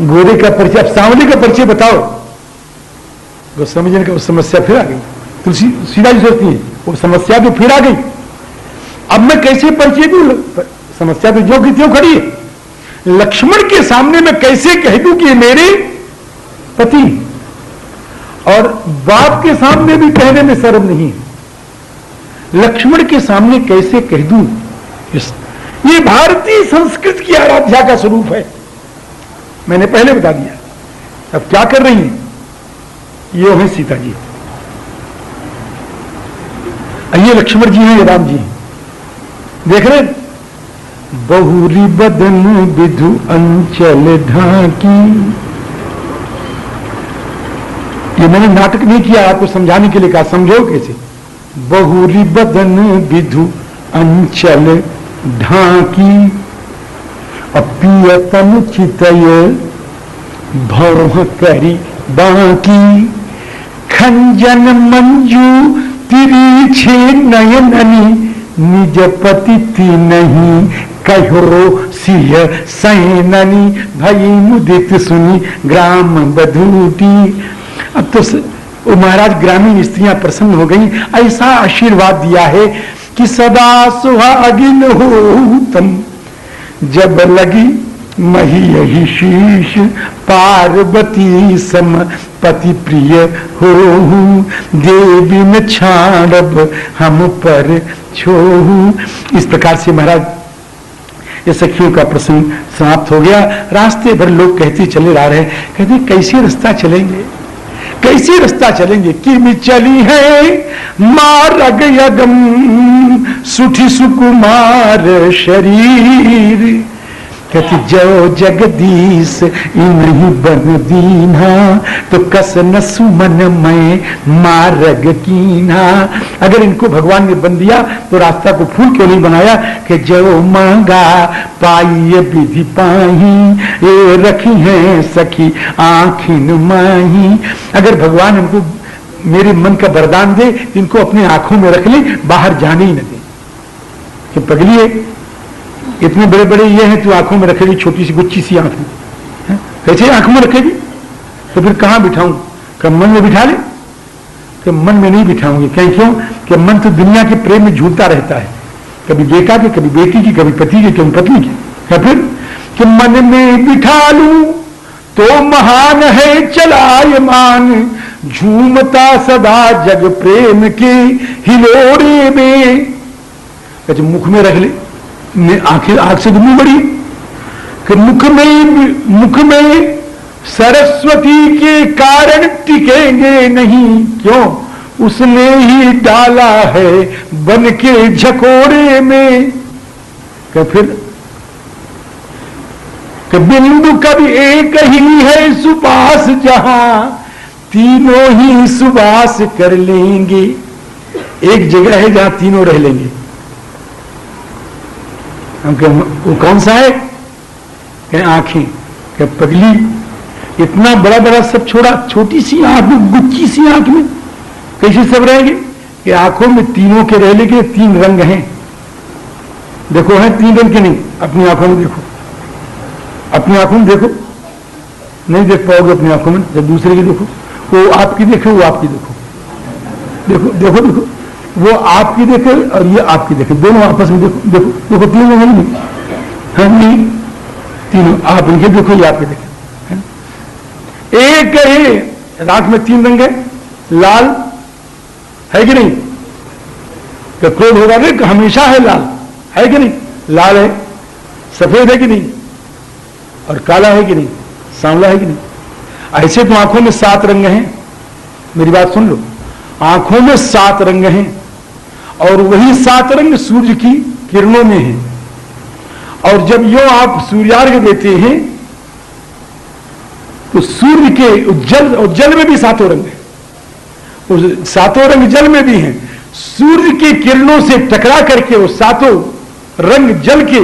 गोरे का परिचय, अब सांवले का परिचय बताओ। गोस्वामी जी ने कहा समस्या फिर आ गई। तुलसीदास जी सोचती है वो समस्या तो फिर आ गई, अब मैं कैसे परिचय दूं? समस्या तो जो की त्यों खड़ी है। लक्ष्मण के सामने मैं कैसे कह दूं कि ये मेरे पति, और बाप के सामने भी कहने में शर्म नहीं है। लक्ष्मण के सामने कैसे कह दूं? ये भारतीय संस्कृति की आराध्या का स्वरूप है, मैंने पहले बता दिया। अब क्या कर रही हैं? ये है सीता जी, ये लक्ष्मण जी हैं, ये राम जी हैं। देख रहे? बहुरी बदन विधु अंचल ढाकी। ये मैंने नाटक नहीं किया, आपको समझाने के लिए कहा, समझो कैसे। बहुरी बदन विधु अंचल ढाकी, अपियतन चितय भौह करी बाकी, खंजन मंजू तिरीछे नयननी, निज पति ती नहीं कहो सिय सैननी, भई मुदित सुनी ग्राम बधूटी। अब तो वो महाराज ग्रामीण स्त्रियां प्रसन्न हो गई, ऐसा आशीर्वाद दिया है कि सदा सुहागिन हो तुम, जब लगी मही यही शीश, पार्वती सम पति प्रिय हो, देवी न छाड़ब हम पर छोहू। इस प्रकार से महाराज ये सखियों का प्रसंग समाप्त हो गया। रास्ते भर लोग कहते चले आ रहे, कहते कैसे रास्ता चलेंगे, कैसे रास्ता चलेंगे? कि चली है मारग यगम सुठी सुकुमार शरीर, कहती जो जगदीश इन्हीं बन दीना, तो कस न सुमन में मारग कीना। अगर इनको भगवान ने बन दिया तो रास्ता को फूल क्यों नहीं बनाया कि जो मांगा पाई विधि पाही, ये रखी है सखी आँखिन माही। अगर भगवान इनको मेरे मन का वरदान दे, इनको अपने आंखों में रख ले, बाहर जाने ही न दे। कि पगली इतने बड़े बड़े ये हैं, तू आंखों में रखेगी छोटी सी गुच्ची सी आंख में, कैसे आंखों में रखेगी? तो फिर कहां बिठाऊं? क्या मन में बिठा ले? कि मन में नहीं बिठाऊंगी। क्यों? कि मन तो दुनिया के प्रेम में झूलता रहता है, कभी बेटा की, कभी बेटी की, कभी पति की, कभी पत्नी की। या फिर कि मन में बिठा लूं तो महान है चलायमान, झूमता सदा जग प्रेम के हिलोरे में। कहते मुख में रख ले, आंखें आंख से दुनी बड़ी कि मुख में सरस्वती के कारण टिकेंगे नहीं। क्यों? उसने ही डाला है बन के झकोरे में। कि फिर कि बिंदु कभी एक ही है सुबास, जहां तीनों ही सुबास कर लेंगे। एक जगह है जहां तीनों रह लेंगे। वो कौन सा है? क्या आंखें? क्या पगली इतना बड़ा बड़ा सब छोड़ा, छोटी सी आंख में, गुच्ची सी आंख में कैसे सब रहेंगे? कि आंखों में तीनों के रहने के तीन रंग हैं। देखो है तीन रंग के नहीं? अपनी आंखों में देखो, अपनी आंखों में देखो, नहीं देख पाओगे अपनी आंखों में। जब दूसरे की देखो, वो आपकी देखे, वो आपकी देखो, देखो देखो देखो, वो आपकी देखे और ये आपकी देखे, दोनों आपस में देखो देखो देखो, तीनों है नहीं? है नहीं? तीनों आप इनके देखो, ये आपके देखे। एक है आंख में तीन रंग है, लाल है कि नहीं? तो क्रोध होगा नहीं, हमेशा है लाल, है कि नहीं? लाल है, सफेद है कि नहीं? और काला है कि नहीं? सांवला है कि नहीं? ऐसे तो आंखों में 7 रंग हैं। मेरी बात सुन लो, आंखों में 7 रंग हैं और वही 7 रंग सूर्य की किरणों में हैं। और जब यो आप सूर्यार्घ देते हैं तो सूर्य के जल, और जल में भी 7 रंग हैं, उस 7 रंग जल में भी हैं। सूर्य की किरणों से टकरा करके वो 7 रंग जल के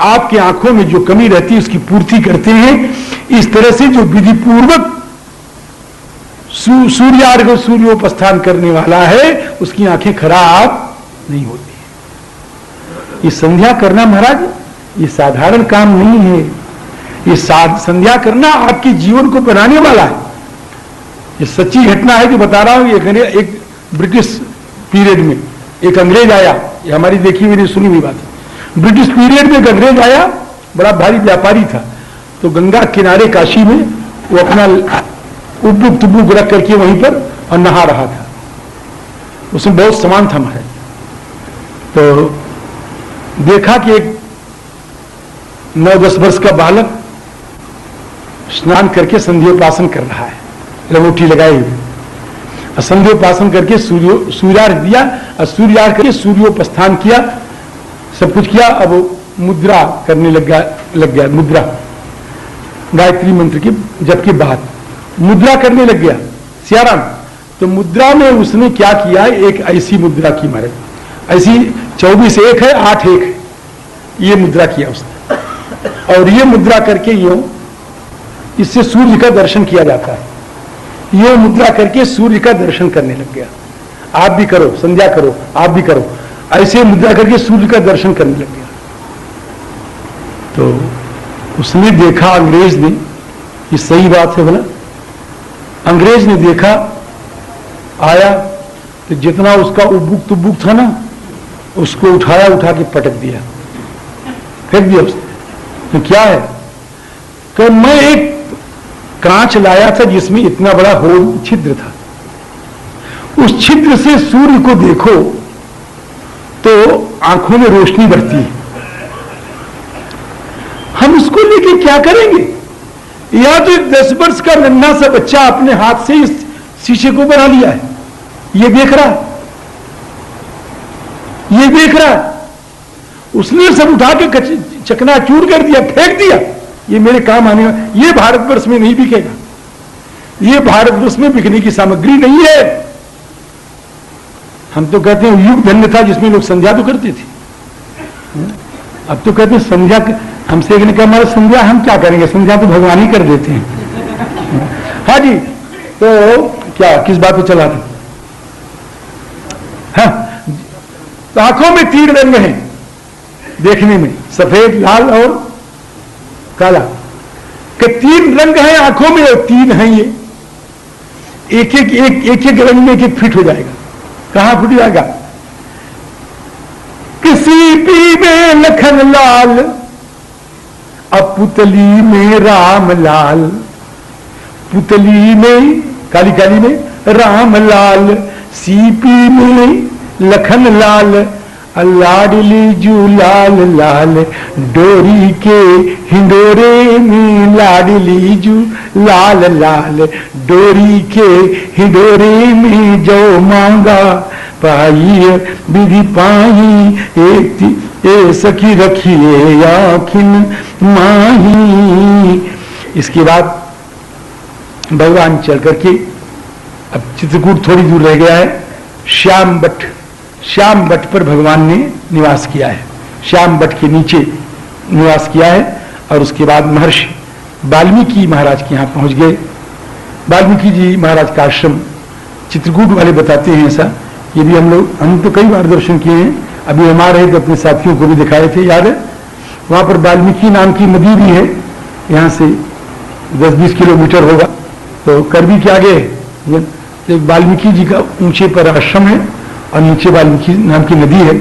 आपकी आंखों में जो कमी रहती है उसकी पूर्ति करते हैं। इस तरह से जो विधि पूर्वक सूर्यार्घ सूर्योपस्थान करने वाला है उसकी आंखें खराब नहीं होती। ये संध्या करना महाराज ये साधारण काम नहीं है, ये संध्या करना आपके जीवन को बनाने वाला है। ये सच्ची घटना है जो बता रहा हूं। एक ब्रिटिश पीरियड में एक अंग्रेज आया, ये हमारी देखी हुई सुनी हुई बात है। ब्रिटिश पीरियड में एक अंग्रेज आया, बड़ा भारी व्यापारी था, तो गंगा किनारे काशी में वो अपना उब्बुक तुब्बुक रख करके वहीं पर और नहा रहा था। उसमें बहुत सामान था महाराज। तो देखा कि एक 9-10 वर्ष का बालक स्नान करके संध्योपासन कर रहा है, लंगोटी लगाए हुए, और संध्योपासन करके सूर्यार्घ दिया और सूर्यार्घ करके सूर्योपस्थान किया, सब कुछ किया। अब मुद्रा करने लग गया मुद्रा, गायत्री मंत्र की जप के बाद मुद्रा करने लग गया सियाराम। तो मुद्रा में उसने क्या किया, एक ऐसी मुद्रा की महाराज, ऐसी 24-1 है, 8-1 है, ये मुद्रा किया उसने। और ये मुद्रा करके यूं, इससे सूर्य का दर्शन किया जाता है। ये मुद्रा करके सूर्य का दर्शन करने लग गया। आप भी करो, संध्या करो, आप भी करो, ऐसे मुद्रा करके सूर्य का दर्शन करने लग गया। तो उसने देखा, अंग्रेज ने, ये सही बात है बोला, अंग्रेज ने देखा, आया तो जितना उसका उब्बुक तुब्बुक था ना, उसको उठा के पटक दिया, फेंक दिया उसने। तो क्या है कि मैं एक कांच लाया था जिसमें इतना बड़ा होल, छिद्र था, उस छिद्र से सूर्य को देखो तो आंखों में रोशनी बढ़ती है। हम उसको लेके क्या करेंगे? या तो 10 वर्ष का नन्हा सा बच्चा अपने हाथ से इस शीशे को बना लिया है, ये देख रहा है, ये देख रहा है, उसने सब उठा के चकनाचूर कर दिया, फेंक दिया। ये मेरे काम आने वाला, ये भारतवर्ष में नहीं बिकेगा, ये भारतवर्ष में बिकने की सामग्री नहीं है। हम तो कहते हैं युग धन्य था जिसमें लोग संध्या तो करते थे। अब तो कहते हैं संध्या, हमसे एक ने कहा हमारा संध्या हम क्या करेंगे, संध्या तो भगवान ही कर देते हैं। हाँ जी, तो क्या किस बात पे चला था? हाँ, तो आंखों में 3 रंग हैं देखने में, सफेद, लाल और काला, कि 3 रंग हैं आंखों में और 3 हैं ये। एक एक रंग में एक फिट हो जाएगा। कहां फिट जाएगा? किसी पी में लखन लाल, अब पुतली में राम लाल, पुतली में काली काली में राम लाल, सीपी में लखन लाल, लाडली जू लाल लाल, डोरी के हिंडोरे में लाडली जू लाल लाल, डोरी के हिंडोरे में जो मांगा पाई विधि पाई, एक सखी रखिए आखिन माही। इसके बाद भगवान चल करके, अब चित्रकूट थोड़ी दूर रह गया है, श्याम बट पर भगवान ने निवास किया है, श्याम बट के नीचे निवास किया है। और उसके बाद महर्षि वाल्मीकि महाराज के यहां पहुंच गए। वाल्मीकि जी महाराज का आश्रम चित्रकूट वाले बताते हैं ऐसा, ये भी हम तो कई बार दर्शन किए हैं, अभी हम आ रहे थे अपने साथियों को भी दिखाए थे, याद है? वहां पर वाल्मीकि नाम की नदी भी है, यहां से 10-20 किलोमीटर होगा, तो करबी के आगे एक वाल्मीकि जी का ऊंचे पर आश्रम है और नीचे वाल्मीकि नाम की नदी है,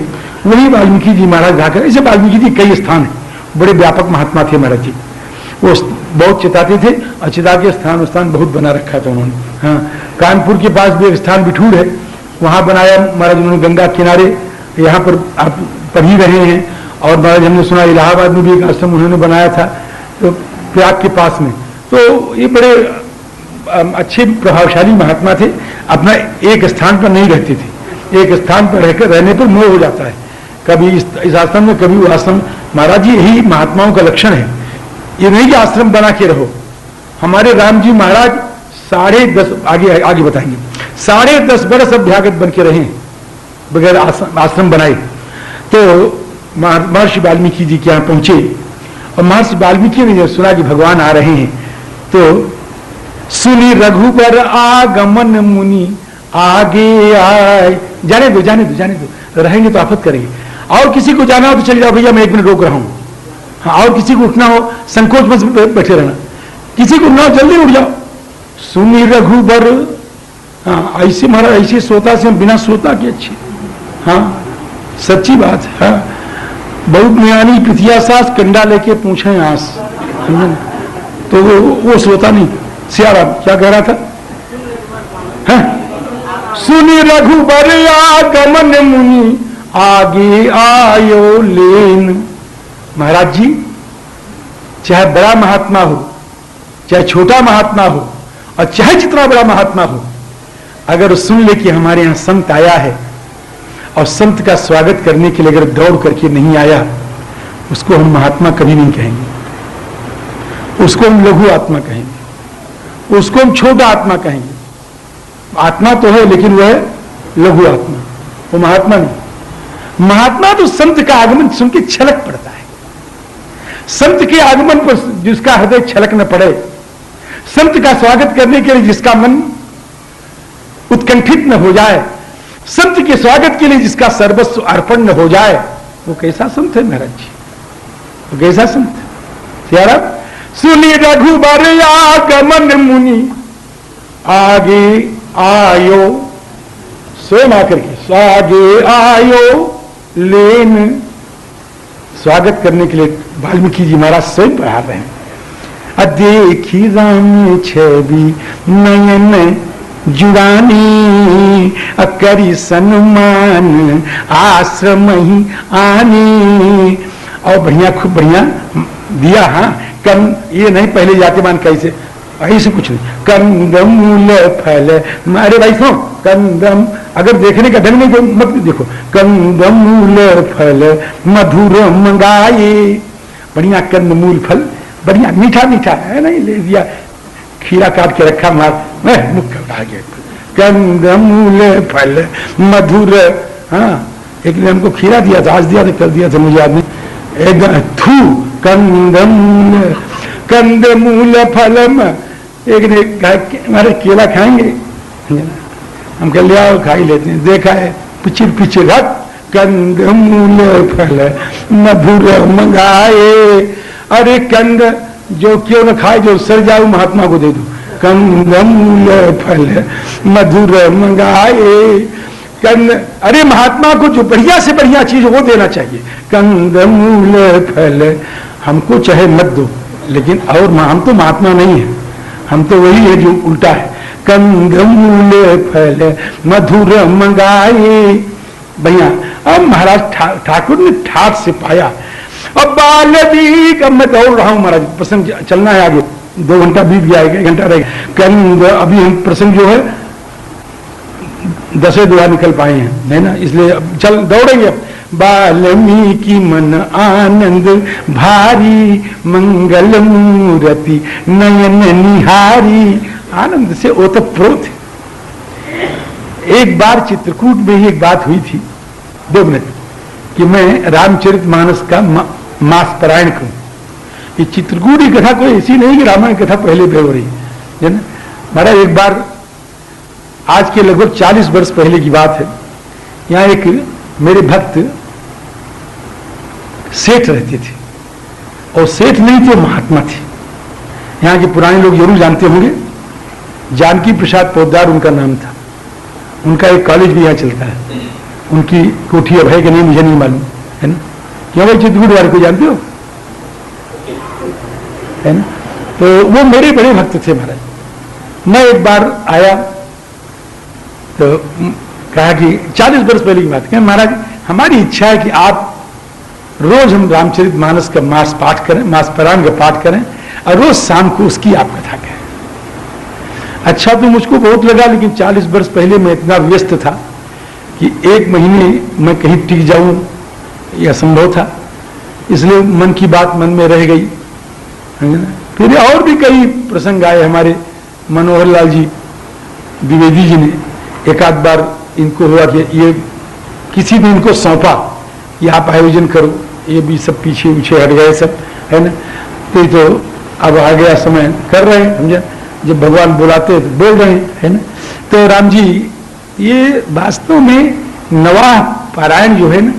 वही वाल्मीकि जी महाराज जाकर, ऐसे वाल्मीकि जी कई स्थान है, बड़े व्यापक महात्मा थे महाराज जी, वो बहुत चिताते थे और चिता के स्थान बहुत बना रखा था उन्होंने। हाँ, कानपुर के पास भी एक स्थान बिठूर है, वहां बनाया महाराज उन्होंने, गंगा किनारे, यहाँ पर आप पढ़ ही रहे हैं। और महाराज हमने सुना इलाहाबाद में भी एक आश्रम उन्होंने बनाया था, तो प्रयाग के पास में। तो ये बड़े अच्छे प्रभावशाली महात्मा थे, अपना एक स्थान पर नहीं रहते थे, एक स्थान पर रहकर रहने पर मोह हो जाता है, कभी इस आश्रम में कभी वो आश्रम। महाराज जी यही महात्माओं का लक्षण है, ये नहीं कि आश्रम बना के रहो। हमारे राम जी महाराज 10.5 आगे बताएंगे, 10.5 बरस अभ्यागत बन के रहे बगैर आश्रम बनाए। तो महर्षि वाल्मीकि जी के यहाँ पहुंचे और महर्षि वाल्मीकि ने जब सुना कि भगवान आ रहे हैं, तो सुनी रघुबर आगमन मुनि आगे आए। जाने दो, रहेंगे तो आफत करेंगे। और किसी को जाना हो तो चले जाओ भैया, मैं 1 मिनट रोक रहा हूं, हाँ, और किसी को उठना हो संकोच में बैठे रहना, किसी को उठना हो जल्दी उठ जाओ। सुनी रघुबर, हाँ ऐसे महाराज ऐसे सोता से हम बिना सोता के अच्छे, हाँ सच्ची बात है। हाँ, बहुत ज्ञानी पृथ्या सास कंडा लेके पूछे आस, तो वो सोता नहीं। सियाराम क्या कह रहा था? सुनी रघुबर आगमन मुनि आगे आयो लेन। महाराज जी चाहे बड़ा महात्मा हो, चाहे छोटा महात्मा हो, और चाहे जितना बड़ा महात्मा हो, अगर सुन ले कि हमारे यहां संत आया है और संत का स्वागत करने के लिए अगर दौड़ करके नहीं आया, उसको हम महात्मा कभी नहीं कहेंगे, उसको हम लघु आत्मा कहेंगे, उसको हम छोटा आत्मा कहेंगे। आत्मा तो है लेकिन वह लघु आत्मा, वो महात्मा नहीं। महात्मा तो संत का आगमन सुन के छलक पड़ता है, संत के आगमन पर जिसका हृदय छलक न पड़े, संत का स्वागत करने के लिए जिसका मन उत्कंठित न हो जाए, संत के स्वागत के लिए जिसका सर्वस्व अर्पण न हो जाए, वो कैसा संत है महाराज जी? वो कैसा संत? यार सुनी रघुबर आगमन मुनि आगे आयो, स्वयं आकर के आगे आयो लेन, स्वागत करने के लिए वाल्मीकि जी महाराज स्वयं पढ़ा रहे हैं। देखी राम छवि नयन जुड़ानी, करी सन्मान आश्रम ही आनी। और बढ़िया खूब बढ़िया दिया। हाँ कम ये नहीं पहले जाते मान कैसे, ऐसे कुछ नहीं। कंदमूल फल, अरे भाई सुनो, कंदम अगर देखने का ढंग नहीं तो मत देखो। कंदमूल फल मधुर मंगाए, बढ़िया कंदमूल फल बढ़िया मीठा मीठा है, नहीं ले दिया, खीरा काट के रखा मार मुख उठा गया। कंदमूल फल मधुर, हाँ एक ने हमको खीरा दिया था, आज दिया था कल दिया था मुझे याद नहीं। एक थू कंदमूल, कंदमूल फलम, एक ने हमारे केला खाएंगे, हम कह लिया खा ही लेते हैं, देखा है पिछिर पिछिर हट। कंदमूल फल मधुर मंगाए, अरे कंद जो क्यों न खाए, जो सर जाओ महात्मा को दे दो। कंदमूल फल मधुर मंगाए, कंद अरे महात्मा को जो बढ़िया से बढ़िया चीज वो देना चाहिए। कंदमूल फल हमको चाहे मत दो, लेकिन और हम तो महात्मा नहीं है, हम तो वही है जो उल्टा है। कंदमूल फल मधुर मंगाए, बढ़िया। अब महाराज ठाकुर ने ठाट से पाया। अब बालवीक, अब मैं दौड़ रहा हूं महाराज, प्रसंग चलना है आगे, 2 घंटा बीत गया, 1 घंटा रह गया। कंद अभी हम प्रसंग जो है 10 दुआ निकल पाए हैं, है ना, इसलिए अब चल दौड़ेंगे। अब बाल्मीकि मन आनंद भारी, मंगल मूर्ति नयन निहारी। आनंद से ओतप्रोत। एक बार चित्रकूट में ही एक बात हुई थी, 2 मिनट, कि मैं रामचरितमानस का मास पारायण करूं। ये चित्रकूट की कथा कोई ऐसी नहीं कि रामायण कथा पहले पे हो रही है ना। महाराज एक बार, आज के लगभग 40 वर्ष पहले की बात है, यहाँ एक मेरे भक्त सेठ रहते थे, और सेठ नहीं थे, महात्मा थे। यहाँ के पुराने लोग जरूर जानते होंगे, जानकी प्रसाद पोद्दार उनका नाम था। उनका एक कॉलेज भी यहाँ चलता है, उनकी कोठी अब है कि नहीं मुझे नहीं मालूम, है ना। क्यों भाई चित्रकूट वाले को जानते हो, है ना। तो वो मेरे बड़े भक्त थे महाराज। मैं एक बार आया तो कहा कि 40 वर्ष पहले की बात है, महाराज हमारी इच्छा है कि आप रोज हम रामचरितमानस का मास पाठ करें, मास पारायण का पाठ करें, और रोज शाम को उसकी आप कथा करें। अच्छा तो मुझको बहुत लगा, लेकिन 40 वर्ष पहले मैं इतना व्यस्त था कि 1 महीने मैं कहीं टिक जाऊं यह असंभव था, इसलिए मन की बात मन में रह गई। फिर और भी कई प्रसंग आए, हमारे मनोहर लाल जी द्विवेदी जी ने एक आध बार इनको हुआ कि ये किसी ने इनको सौंपा कि आप आयोजन करो, ये भी सब पीछे पीछे हट गए सब, है ना। तो अब आ गया समय, कर रहे हैं, समझा, जब भगवान बुलाते हैं तो बोल रहे हैं, है ना। तो राम जी ये वास्तव में नवाह पारायण जो है ना,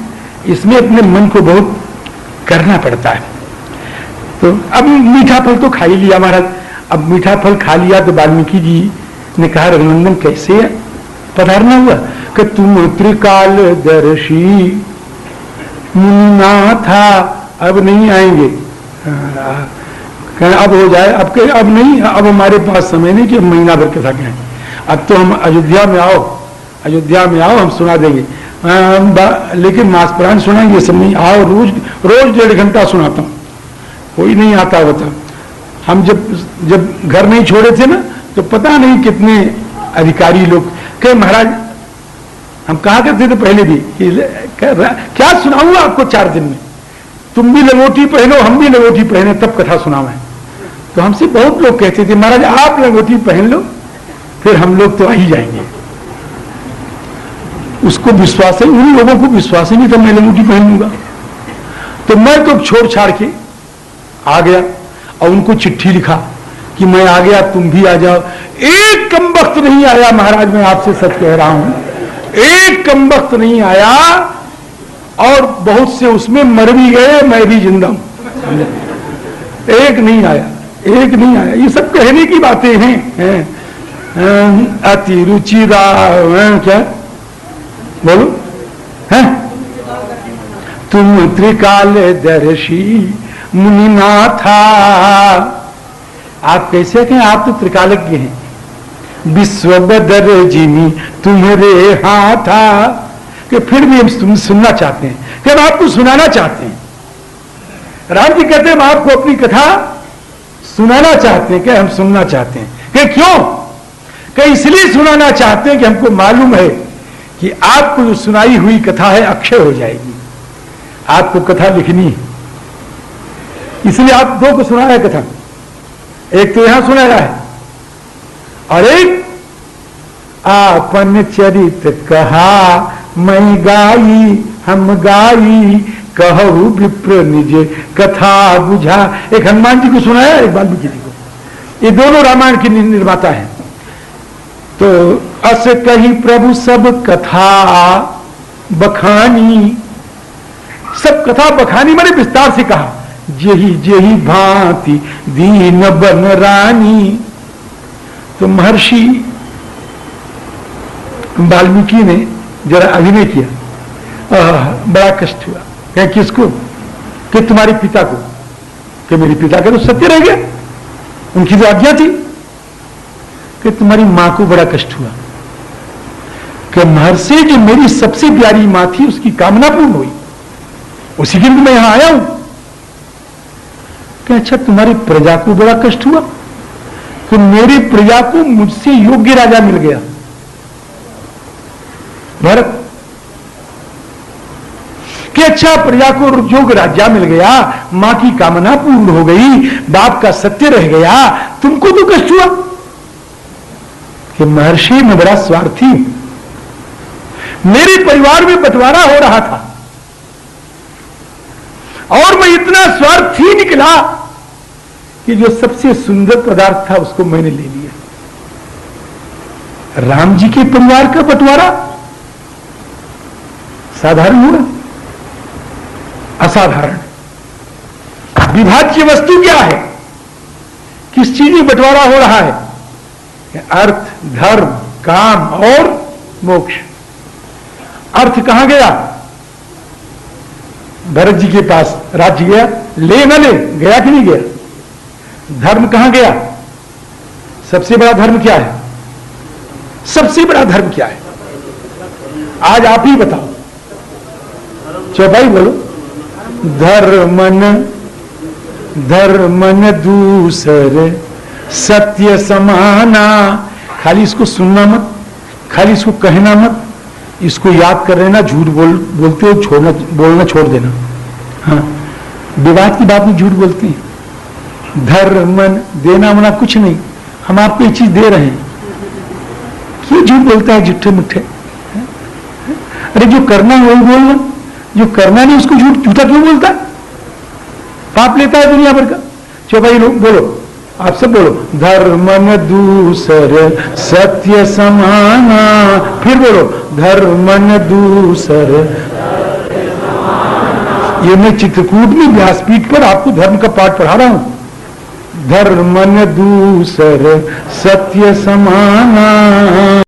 इसमें अपने मन को बहुत करना पड़ता है। तो अब मीठा फल तो खा ही लिया महाराज। अब मीठा फल खा लिया तो वाल्मीकि जी ने कहा रघुनंदन कैसे पधारना हुआ? कि तुम त्रिकाल दर्शी मुन्ना था, अब नहीं आएंगे। अब हो जाए, अब नहीं, अब हमारे पास समय नहीं कि हम महीना भर के साथ हैं। अब तो हम अयोध्या में आओ, अयोध्या में आओ, हम सुना देंगे। लेकिन मास प्राण सुनाएंगे सब नहीं। आओ, रोज रोज 1.5 घंटा सुनाता हूँ, कोई नहीं आता होता। हम जब घर नहीं छोड़े थे ना, तो पता नहीं कितने अधिकारी लोग कहे महाराज, हम कहा करते थे पहले भी, क्या सुनाऊंगा आपको 4 दिन में, तुम भी लंगोटी पहनो, हम भी लंगोटी पहने, तब कथा सुनावें। तो हमसे बहुत लोग कहते थे महाराज आप लंगोटी पहन लो, फिर हम लोग तो आ ही जाएंगे। उसको विश्वास है, उन लोगों को विश्वास ही नहीं था मैं लंगोटी पहन लूंगा। तो मैं तो छोड़ छाड़ के आ गया और उनको चिट्ठी लिखा कि मैं आ गया, तुम भी आ जाओ। एक कम वक्त नहीं आया महाराज, मैं आपसे सच कह रहा हूं, एक कम वक्त नहीं आया, और बहुत से उसमें मर भी गए, मैं भी जिंदा हूं। एक नहीं आया, एक नहीं आया। ये सब कहने की बातें हैं। अति रुचिरा क्या बोलो है, तुम त्रिकाल दर्शी मुनिनाथा। आप कैसे कहें, आप तो त्रिकालज्ञ हैं। विश्व बदर जिमी तुम्हारे हाथा, कि फिर भी हम तुम सुनना चाहते हैं, कि हम आपको सुनाना चाहते हैं। राम जी कहते हैं हम आपको अपनी कथा सुनाना चाहते हैं, कि हम सुनना चाहते हैं। कि क्यों? कि इसलिए सुनाना चाहते हैं कि हमको मालूम है कि आपको जो सुनाई हुई कथा है अक्षय हो जाएगी। आपको कथा लिखनी है, इसलिए आप 2 को सुनाया कथा। एक तो यहां सुनाया है, और एक आपन चरित कहा मैं गाई, हम गाई कहू विप्र निज कथा बुझा। एक हनुमान जी को सुनाया, एक वाल्मीकि जी को। ये दोनों रामायण के निर्माता हैं। तो अस कही प्रभु सब कथा बखानी, सब कथा बखानी मैंने विस्तार से कहा। जेही जेही भांति दीन बन रानी। तो महर्षि वाल्मीकि ने जरा अभिनय किया, बड़ा कष्ट हुआ। क्या किसको? कि तुम्हारे पिता को। कि मेरे पिता का तो सत्य रह गया, उनकी जो आज्ञा थी। कि तुम्हारी मां को बड़ा कष्ट हुआ। कि महर्षि जो मेरी सबसे प्यारी मां थी उसकी कामना पूर्ण हुई, उसी के लिए मैं यहां आया हूं। कि अच्छा तुम्हारी प्रजा को बड़ा कष्ट हुआ कि मेरी प्रजा को मुझसे योग्य राजा मिल गया। भरत कि अच्छा प्रजा को योग्य राजा मिल गया, मां की कामना पूर्ण हो गई, बाप का सत्य रह गया, तुमको तो कष्ट हुआ। कि महर्षि मैं बड़ा स्वार्थी हूं, मेरे परिवार में बंटवारा हो रहा था और मैं इतना स्वार्थी निकला कि जो सबसे सुंदर पदार्थ था उसको मैंने ले लिया। राम जी के परिवार का बंटवारा साधारण हुआ? असाधारण। विभाज्य वस्तु क्या है? किस चीज में बंटवारा हो रहा है? अर्थ, धर्म, काम और मोक्ष। अर्थ कहां गया? भरत जी के पास राज्य गया, ले न ले, गया कि नहीं गया? धर्म कहां गया? सबसे बड़ा धर्म क्या है? सबसे बड़ा धर्म क्या है? आज आप ही बताओ, चौपाई बोलो। धर्मन दूसर सत्य समाना। खाली इसको सुनना मत, खाली इसको कहना मत, इसको याद कर लेना। झूठ बोलते हो बोलना छोड़ देना। हाँ, विवाद की बात में झूठ बोलते हैं। धर्मन देना मना कुछ नहीं, हम आपको ये चीज दे रहे हैं। क्यों झूठ बोलता है झूठे मुठ्ठे? अरे जो करना है वही बोलना, जो करना नहीं उसको झूठा क्यों बोलता है? पाप लेता है दुनिया भर का। चलो भाई लोग बोलो, आप सब बोलो। धर्मन दूसर सत्य समाना। फिर बोलो, धर्मन दूसर ये मैं चित्रकूट में व्यासपीठ पर आपको धर्म का पाठ पढ़ा रहा हूं। धर्म न दूसर सत्य समाना।